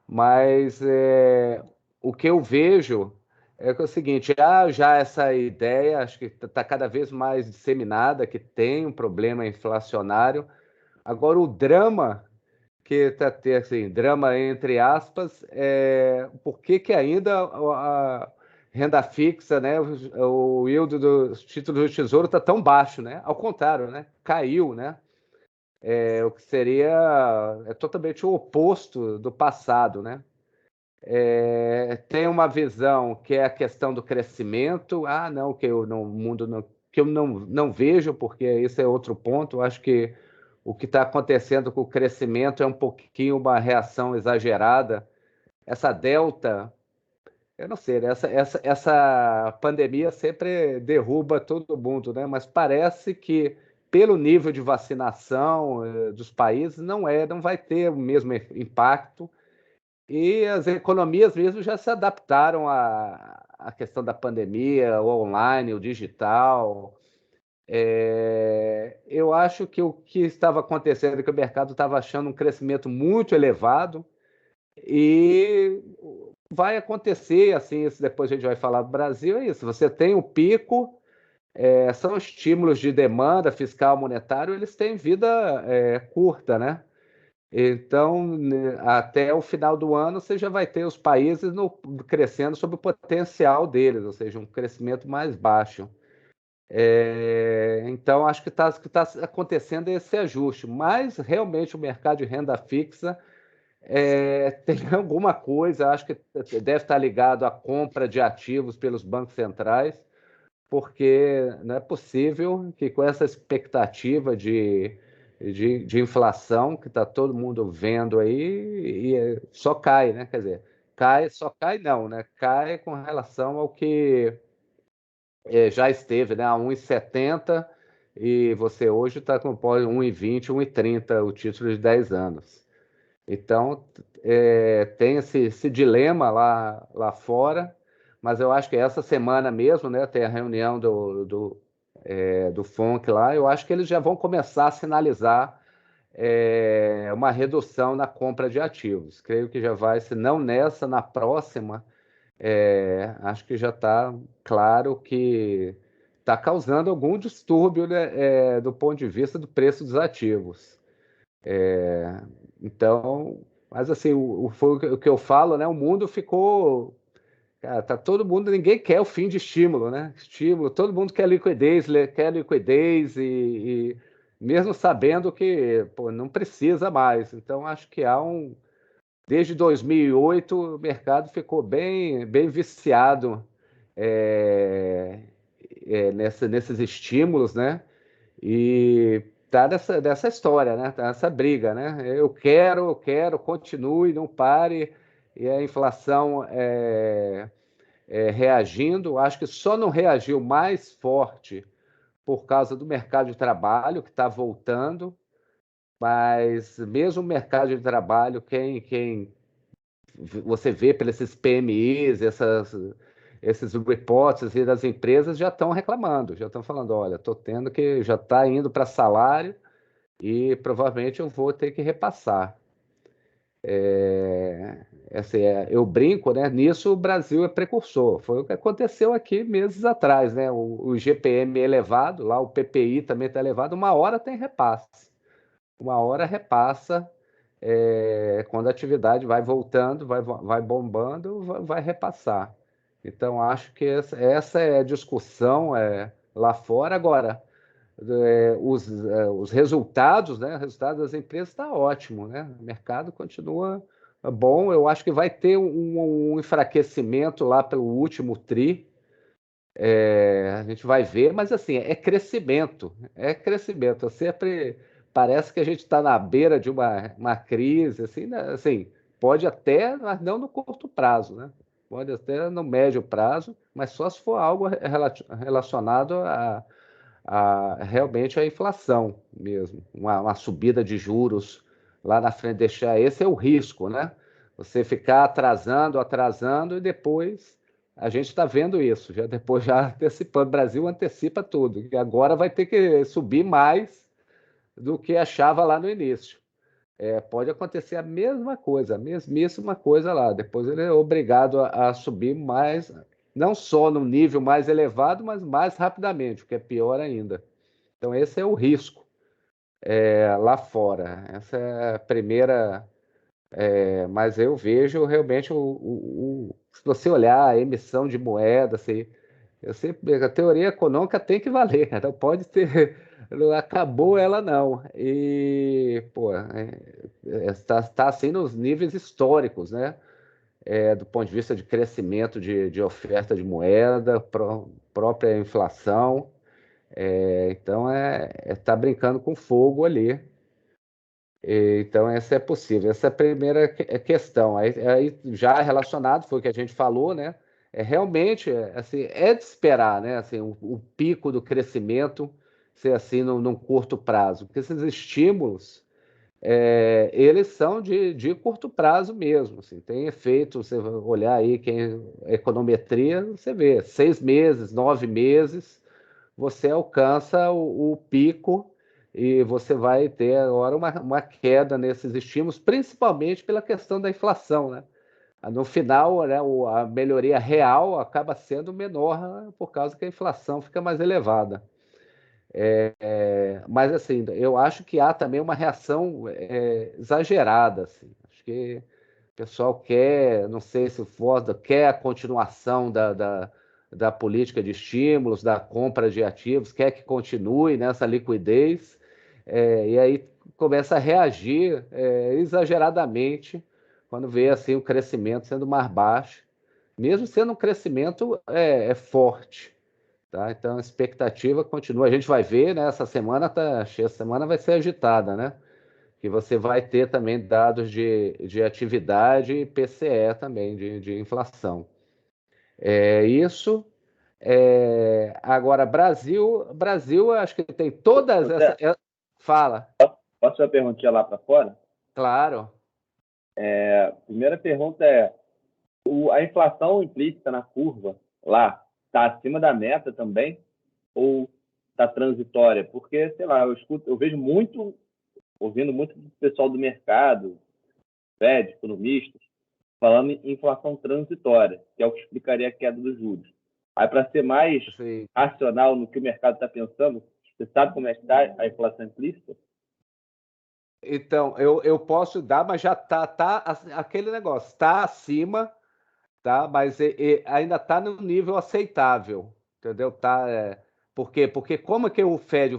Mas o que eu vejo é o seguinte: há já essa ideia, acho que está cada vez mais disseminada, que tem um problema inflacionário. Agora, o drama que está tendo, assim, drama entre aspas, por que que ainda a renda fixa, né, o yield dos títulos do Tesouro está tão baixo, né? Ao contrário, né? Caiu, né? O que seria totalmente o oposto do passado, né? Tem uma visão que é a questão do crescimento. Ah, não, que eu no mundo não, que eu não vejo, porque esse é outro ponto. Eu acho que o que está acontecendo com o crescimento é um pouquinho uma reação exagerada. Essa delta, eu não sei, né? Essa pandemia sempre derruba todo mundo, né? Mas parece que pelo nível de vacinação dos países não vai ter o mesmo impacto, e as economias mesmo já se adaptaram à questão da pandemia, o online, o digital. Eu acho que o que estava acontecendo é que o mercado estava achando um crescimento muito elevado e vai acontecer, assim, isso depois a gente vai falar do Brasil, é isso. Você tem o pico, são estímulos de demanda fiscal monetário, eles têm vida curta, né? Então, né, até o final do ano, você já vai ter os países crescendo sob o potencial deles, ou seja, um crescimento mais baixo. Então, acho que tá acontecendo esse ajuste, mas realmente o mercado de renda fixa tem alguma coisa, acho que deve estar ligado à compra de ativos pelos bancos centrais, porque não é possível que com essa expectativa de inflação que está todo mundo vendo aí, só cai, né? Quer dizer, só cai não, né? Cai com relação ao que já esteve, né? A 1,70, e você hoje está com 1,20, 1,30 o título de 10 anos. Então, tem esse dilema lá fora, mas eu acho que essa semana mesmo, né, tem a reunião do FONC lá, eu acho que eles já vão começar a sinalizar uma redução na compra de ativos. Creio que já vai, se não nessa, na próxima, acho que já está claro que está causando algum distúrbio, né, do ponto de vista do preço dos ativos. Então, mas assim, foi o que eu falo, né? O mundo ficou. Cara, tá todo mundo, ninguém quer o fim de estímulo, né? Estímulo, todo mundo quer liquidez e mesmo sabendo que pô, não precisa mais. Então, acho que desde 2008 o mercado ficou bem viciado é, nesses estímulos, né? E tá dessa história, né? Tá nessa briga, né? Eu quero, continue, não pare. E a inflação reagindo, acho que só não reagiu mais forte por causa do mercado de trabalho, que está voltando, mas mesmo o mercado de trabalho, quem você vê pelos esses PMIs, esses reports assim, das empresas já estão reclamando, já estão falando, olha, estou tendo que, já está indo para salário e provavelmente eu vou ter que repassar. Assim, eu brinco, né? Nisso o Brasil é precursor. Foi o que aconteceu aqui meses atrás, né? O GPM elevado, lá o PPI também está elevado, uma hora tem repasse. Uma hora repassa, quando a atividade vai voltando, vai bombando, vai repassar. Então, acho que essa é a discussão lá fora. Agora, os resultados, né? O resultado das empresas está ótimo, né? O mercado continua bom. Eu acho que vai ter um enfraquecimento lá pelo último tri. A gente vai ver, mas assim, é crescimento, é crescimento. Sempre parece que a gente está na beira de uma crise, assim, né? Assim, pode até, mas não no curto prazo, né? Pode até no médio prazo, mas só se for algo relacionado realmente à inflação mesmo, uma subida de juros lá na frente, deixar esse é o risco, né? Você ficar atrasando, atrasando e depois a gente está vendo isso, já depois já antecipando, o Brasil antecipa tudo, e agora vai ter que subir mais do que achava lá no início. pode acontecer a mesma coisa, a mesmíssima coisa lá. Depois ele é obrigado a subir mais, não só no nível mais elevado, mas mais rapidamente, o que é pior ainda. Então, esse é o risco lá fora. Essa é a primeira. Mas eu vejo realmente se você olhar a emissão de moeda, assim, a teoria econômica tem que valer, não pode ter, não acabou ela não. E, pô, está assim nos níveis históricos, né? Do ponto de vista de crescimento de oferta de moeda, própria inflação. Então, tá brincando com fogo ali. Então, essa é possível. Essa é a primeira questão. Aí, já relacionado, foi o que a gente falou, né? Realmente, assim, de esperar, né? Assim, o pico do crescimento ser assim num curto prazo. Porque esses estímulos, eles são de curto prazo mesmo. Assim, tem efeito, você olhar aí, econometria, você vê, 6 meses, 9 meses, você alcança o pico e você vai ter agora uma queda nesses estímulos, principalmente pela questão da inflação, né? No final, né, a melhoria real acaba sendo menor, né, por causa que a inflação fica mais elevada. Mas, assim, eu acho que há também uma reação exagerada. Assim. Acho que o pessoal quer, não sei se o Ford quer a continuação da política de estímulos, da compra de ativos, quer que continue nessa liquidez, e aí começa a reagir exageradamente quando vê assim, o crescimento sendo mais baixo, mesmo sendo um crescimento forte. Tá? Então a expectativa continua. A gente vai ver, né? Essa semana essa semana vai ser agitada, né? Que você vai ter também dados de atividade e PCE também, de inflação. Isso. Agora, Brasil, acho que tem todas essas. José, Fala, posso fazer uma perguntinha lá para fora? claro. A primeira pergunta é: a inflação implícita na curva lá está acima da meta também ou está transitória? Porque, sei lá, eu vejo muito, ouvindo muito do pessoal do mercado, Fed, economistas, falando em inflação transitória, que é o que explicaria a queda dos juros. Aí, para ser mais Assim, racional no que o mercado está pensando, você sabe como é que está a inflação implícita? então, eu posso dar, mas já tá aquele negócio, está acima, tá? Mas ainda está no nível aceitável, entendeu? Por quê? Porque como é que o Fed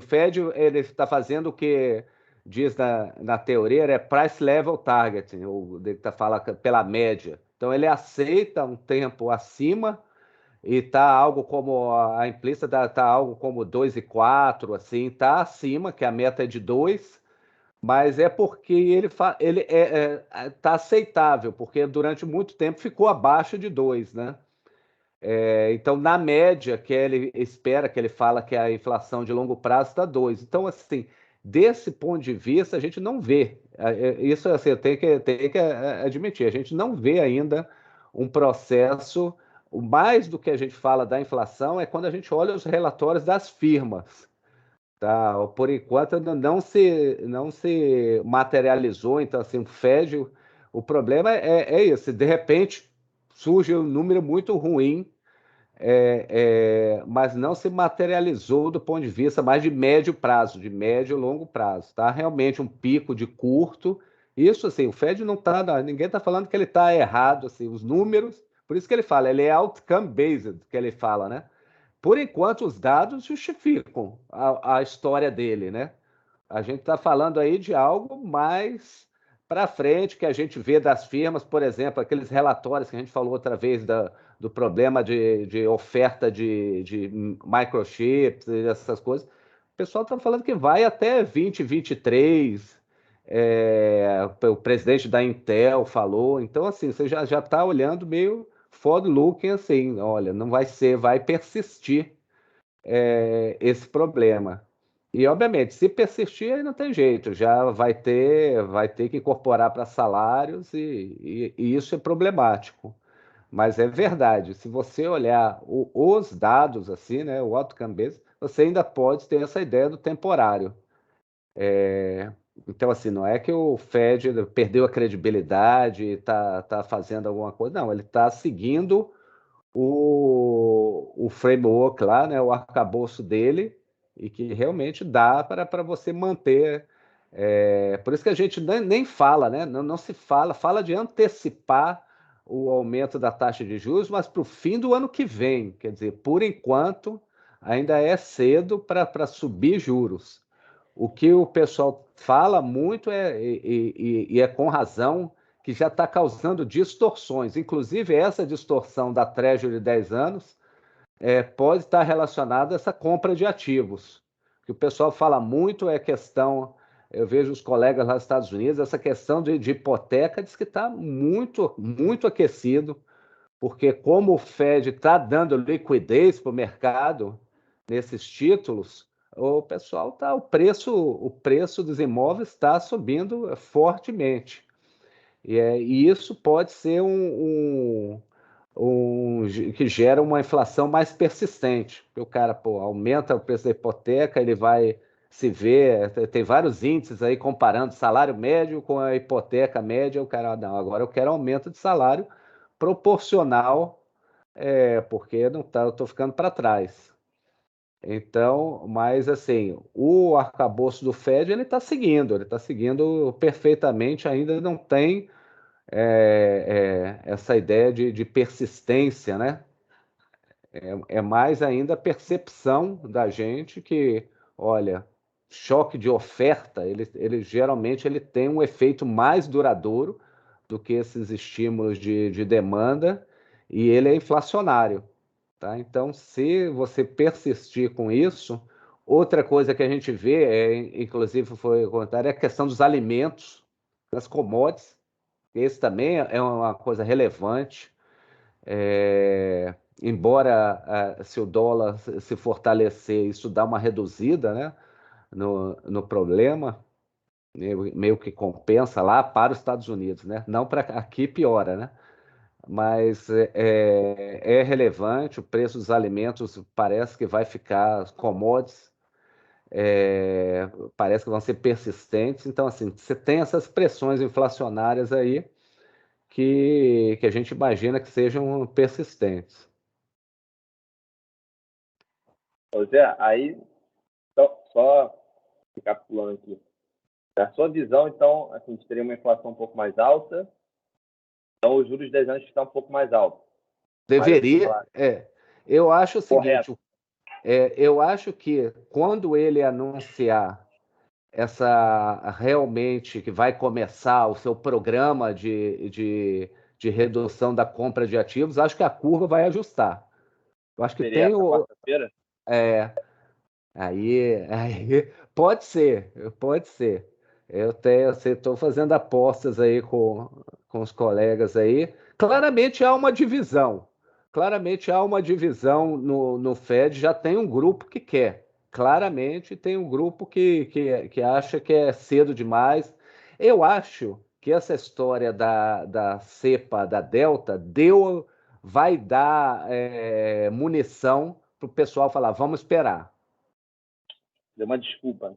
ele está fazendo o que diz na teoria, é price level targeting, ele fala pela média. Então ele aceita um tempo acima e está algo como a implícita tá algo como 2,4, assim, está acima, que a meta é de 2, mas é porque ele tá aceitável, porque durante muito tempo ficou abaixo de 2, né? Então, na média, que ele espera, que ele fala que a inflação de longo prazo está 2. Então, assim, desse ponto de vista, a gente não vê. Isso assim, eu tenho que admitir, a gente não vê ainda um processo. O mais do que a gente fala da inflação é quando a gente olha os relatórios das firmas. Tá? Por enquanto não se materializou, então assim, o problema é isso, de repente surge um número muito ruim, mas não se materializou do ponto de vista mais de médio prazo, de médio e longo prazo, tá? Realmente um pico de curto, isso assim, o Fed não tá, ninguém está falando que ele está errado, assim, os números, por isso que ele fala, ele é outcome based, que ele fala, né? Por enquanto, os dados justificam a história dele, né? A gente está falando aí de algo mais para frente, que a gente vê das firmas, por exemplo, aqueles relatórios que a gente falou outra vez do problema de oferta de microchips e essas coisas. O pessoal está falando que vai até 2023. O presidente da Intel falou. Então, assim, você já está olhando meio forward-looking, assim, olha, não vai ser, vai persistir esse problema. E, obviamente, se persistir, aí não tem jeito, já vai ter que incorporar para salários e isso é problemático. Mas é verdade, se você olhar os dados, assim, né, o outcome based, você ainda pode ter essa ideia do temporário. Então, assim, não é que o Fed perdeu a credibilidade e tá fazendo alguma coisa, não, ele está seguindo o framework lá, né, o arcabouço dele, e que realmente dá para você manter. Por isso que a gente nem fala, né? Não se fala de antecipar o aumento da taxa de juros, mas para o fim do ano que vem. Quer dizer, por enquanto, ainda é cedo para subir juros. O que o pessoal fala muito e é com razão, que já está causando distorções. Inclusive, essa distorção da Treasury de 10 anos pode estar relacionada a essa compra de ativos. O que o pessoal fala muito é questão, eu vejo os colegas lá nos Estados Unidos, essa questão de hipoteca diz que está muito, muito aquecido, porque como o Fed está dando liquidez para o mercado nesses títulos, o pessoal tá, o preço dos imóveis está subindo fortemente. E isso pode ser que gera uma inflação mais persistente. Porque o cara, pô, aumenta o preço da hipoteca, ele vai se ver, tem vários índices aí comparando salário médio com a hipoteca média, o cara, não, agora eu quero aumento de salário proporcional, porque não tá, eu estou ficando para trás. Então, mas assim, o arcabouço do Fed ele está seguindo perfeitamente, ainda não tem essa ideia de persistência, né? É mais ainda a percepção da gente que, olha, choque de oferta, ele geralmente ele tem um efeito mais duradouro do que esses estímulos de demanda e ele é inflacionário, tá? Então, se você persistir com isso, outra coisa que a gente vê, inclusive foi comentário, é a questão dos alimentos, das commodities. Esse também é uma coisa relevante. Embora se o dólar se fortalecer, isso dá uma reduzida, né, no problema, meio que compensa lá para os Estados Unidos, né? Não para aqui piora, né? Mas é relevante, o preço dos alimentos parece que vai ficar commodities, parece que vão ser persistentes. Então, assim, você tem essas pressões inflacionárias aí que a gente imagina que sejam persistentes. Ô Zé, aí, só recapitulando aqui. Na sua visão, então, assim, a gente teria uma inflação um pouco mais alta, então os juros de 10 anos estão um pouco mais altos. Mas, assim, Deveria, falar, eu acho o correto, seguinte, eu acho que quando ele anunciar essa realmente que vai começar o seu programa de redução da compra de ativos, acho que a curva vai ajustar. Eu acho que seria tem essa o. quarta-feira? Aí pode ser, pode ser. Eu estou fazendo apostas aí com os colegas aí. Claramente há uma divisão. Claramente há uma divisão no Fed, já tem um grupo que quer. Claramente tem um grupo que acha que é cedo demais. Eu acho que essa história da cepa, da Delta, vai dar munição para o pessoal falar, vamos esperar. Deu uma desculpa.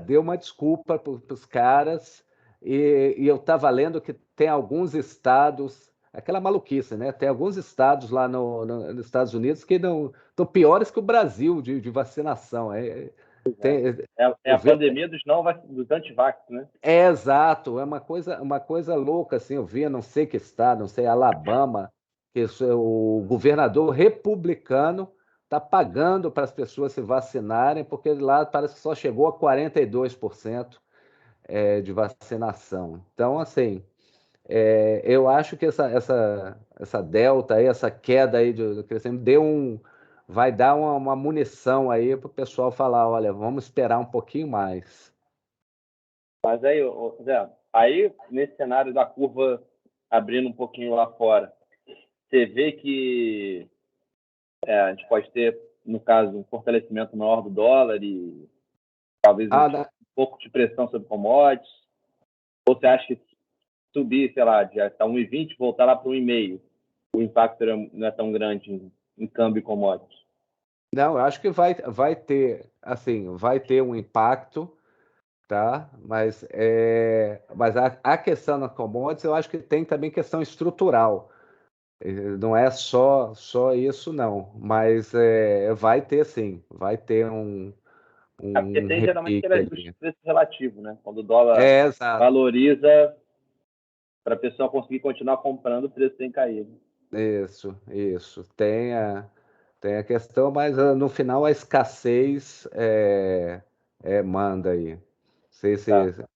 Deu uma desculpa para os caras, e eu estava lendo que tem alguns estados, aquela maluquice, né? Tem alguns estados lá nos Estados Unidos que não estão piores que o Brasil de vacinação. É Eu a vejo, pandemia dos antivax, né? exato, é uma coisa louca, assim, eu via, não sei que estado, não sei, Alabama, que o governador republicano está pagando para as pessoas se vacinarem, porque lá parece que só chegou a 42% de vacinação. Então, assim, eu acho que essa delta aí, essa queda aí do crescimento, vai dar uma munição aí para o pessoal falar, olha, vamos esperar um pouquinho mais. Mas aí, Zé, aí nesse cenário da curva abrindo um pouquinho lá fora, você vê que a gente pode ter, no caso, um fortalecimento maior do dólar e talvez um Ah, pouco de pressão sobre commodities? Ou você acha que subir, sei lá, já está 1,20, voltar lá para 1,5, o impacto não é tão grande em câmbio e commodities? não, eu acho que vai ter, assim, vai ter um impacto, tá? Mas a questão na commodities, eu acho que tem também questão estrutural. Não é só isso, não. Mas vai ter sim, vai ter Porque um tem geralmente repique aquele ajuste ali. de preço relativo, né? Quando o dólar Exato. valoriza, para a pessoa conseguir continuar comprando, o preço tem que cair, né? Isso. Tem a questão, mas no final a escassez manda aí. Não sei Tá.